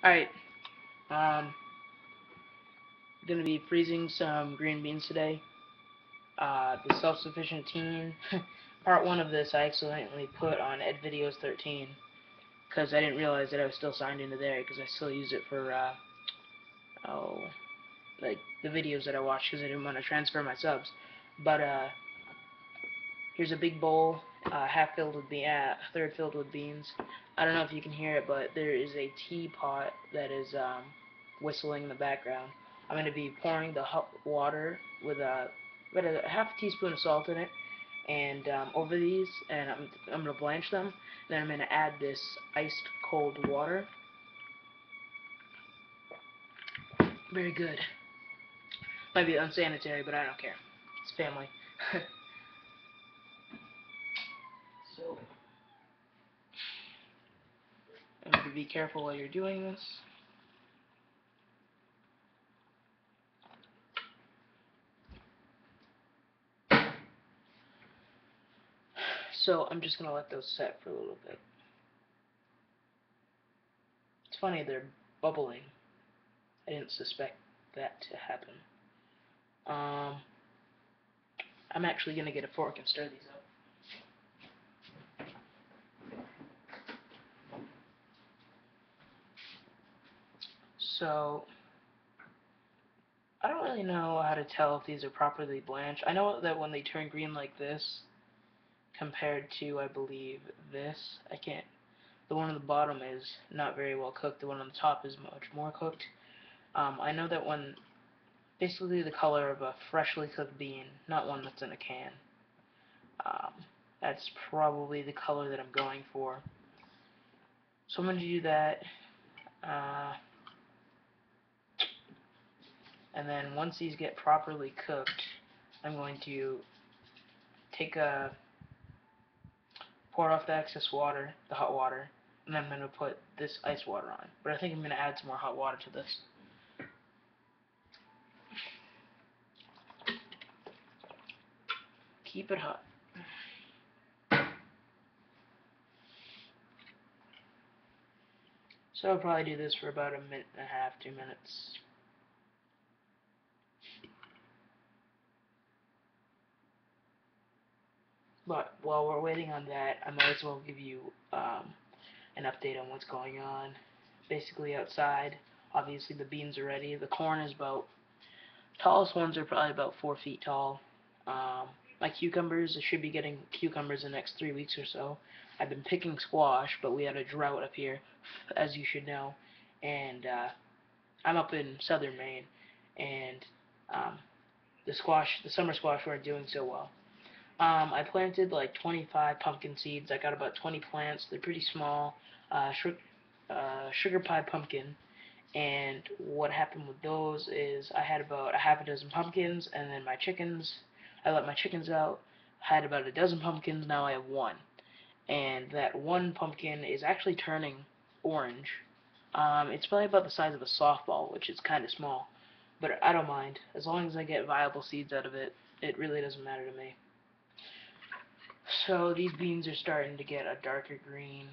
Alright, gonna be freezing some green beans today. The self-sufficient teen. Part 1 of this I accidentally put on Ed Videos 13 because I didn't realize that I was still signed into there because I still use it for, oh, like the videos that I watch because I didn't want to transfer my subs. But, here's a big bowl, half filled with third filled with beans. I don't know if you can hear it, but there is a teapot that is whistling in the background. I'm going to be pouring the hot water with about a half a teaspoon of salt in it, and over these, and I'm going to blanch them. Then I'm going to add this iced cold water. Very good. Might be unsanitary, but I don't care. It's family. So, I need to be careful while you're doing this. So I'm just gonna let those set for a little bit. It's funny, they're bubbling. I didn't suspect that to happen. I'm actually gonna get a fork and stir these up. So I don't really know how to tell if these are properly blanched. I know that when they turn green like this, compared to, I believe, this, I can't. The one on the bottom is not very well cooked. The one on the top is much more cooked. I know that when basically the color of a freshly cooked bean, not one that's in a can. Um, that's probably the color that I'm going for. So I'm going to do that. Uh, and then once these get properly cooked, I'm going to take a pour off the excess water, the hot water, and then I'm going to put this ice water on. But I think I'm going to add some more hot water to this. Keep it hot. So I'll probably do this for about a minute and a half, 2 minutes. But while we're waiting on that, I might as well give you an update on what's going on. Basically outside, obviously the beans are ready. The corn is about, tallest ones are probably about 4 feet tall. My cucumbers, I should be getting cucumbers in the next 3 weeks or so. I've been picking squash, but we had a drought up here, as you should know. And I'm up in southern Maine, and um, the summer squash weren't doing so well. I planted like 25 pumpkin seeds. I got about 20 plants. They're pretty small. Sugar pie pumpkin. And what happened with those is I had about a half a dozen pumpkins, and then I let my chickens out. I had about a dozen pumpkins. Now I have one, and that one pumpkin is actually turning orange. It's probably about the size of a softball, which is kind of small, but I don't mind as long as I get viable seeds out of it. It really doesn't matter to me. So these beans are starting to get a darker green.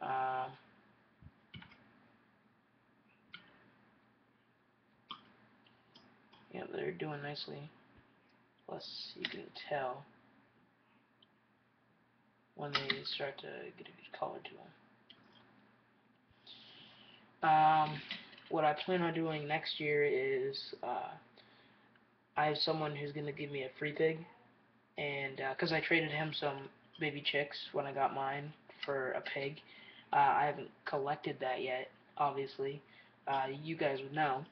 Um, yeah, they're doing nicely. Plus, you can tell when they start to get a good color to them. What I plan on doing next year is I have someone who's going to give me a free pig, and because I traded him some baby chicks when I got mine for a pig. I haven't collected that yet, obviously. You guys would know.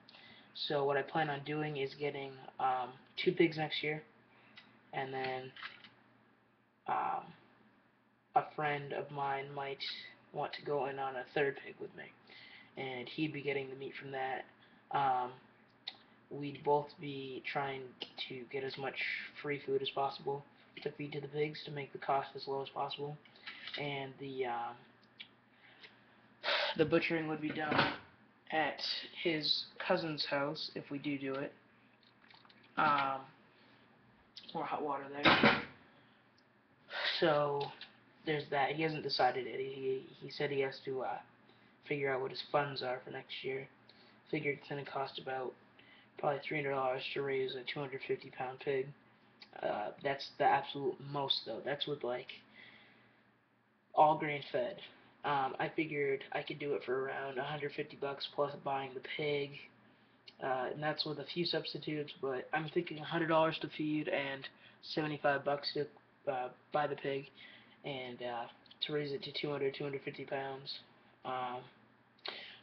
So what I plan on doing is getting 2 pigs next year, and then um, a friend of mine might want to go in on a third pig with me, and he'd be getting the meat from that. Um, we'd both be trying to get as much free food as possible to feed to the pigs to make the cost as low as possible, and the butchering would be done at his cousin's house if we do it. Um, more hot water there. So there's that. He hasn't decided it. He said he has to figure out what his funds are for next year. Figured it's going to cost about probably $300 to raise a 250-pound pig. That's the absolute most, though. That's with like all grain fed. I figured I could do it for around 150 bucks plus buying the pig, and that's with a few substitutes. But I'm thinking $100 to feed and 75 bucks to buy the pig, and to raise it to 250 pounds. Um,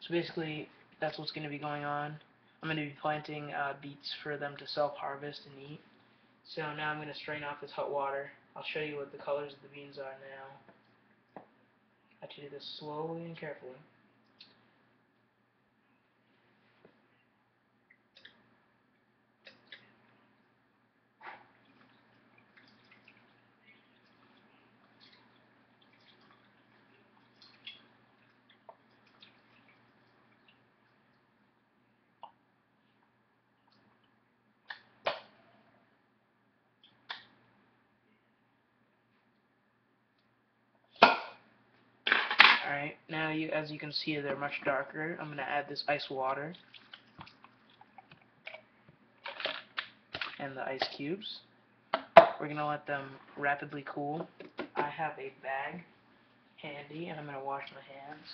so basically, that's what's going to be going on. I'm going to be planting beets for them to self-harvest and eat. So now I'm going to strain off this hot water. I'll show you what the colors of the beans are now. I have to do this slowly and carefully. Alright, now as you can see, they're much darker. I'm going to add this ice water and the ice cubes. We're going to let them rapidly cool. I have a bag handy, and I'm going to wash my hands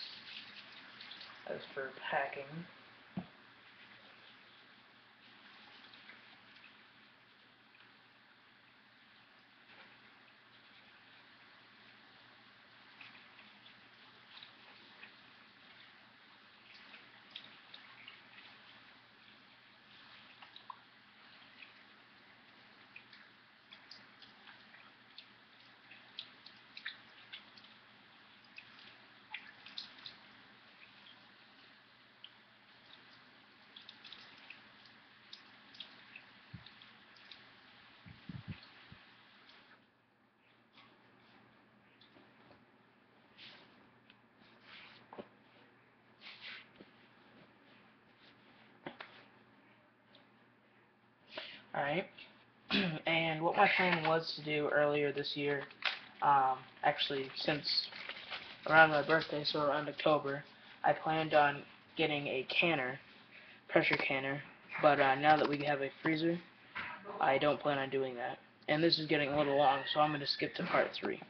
as for packing. Alright, and what my plan was to do earlier this year, actually since around my birthday, so around October, I planned on getting a canner, pressure canner, but now that we have a freezer, I don't plan on doing that. And this is getting a little long, so I'm going to skip to part 3.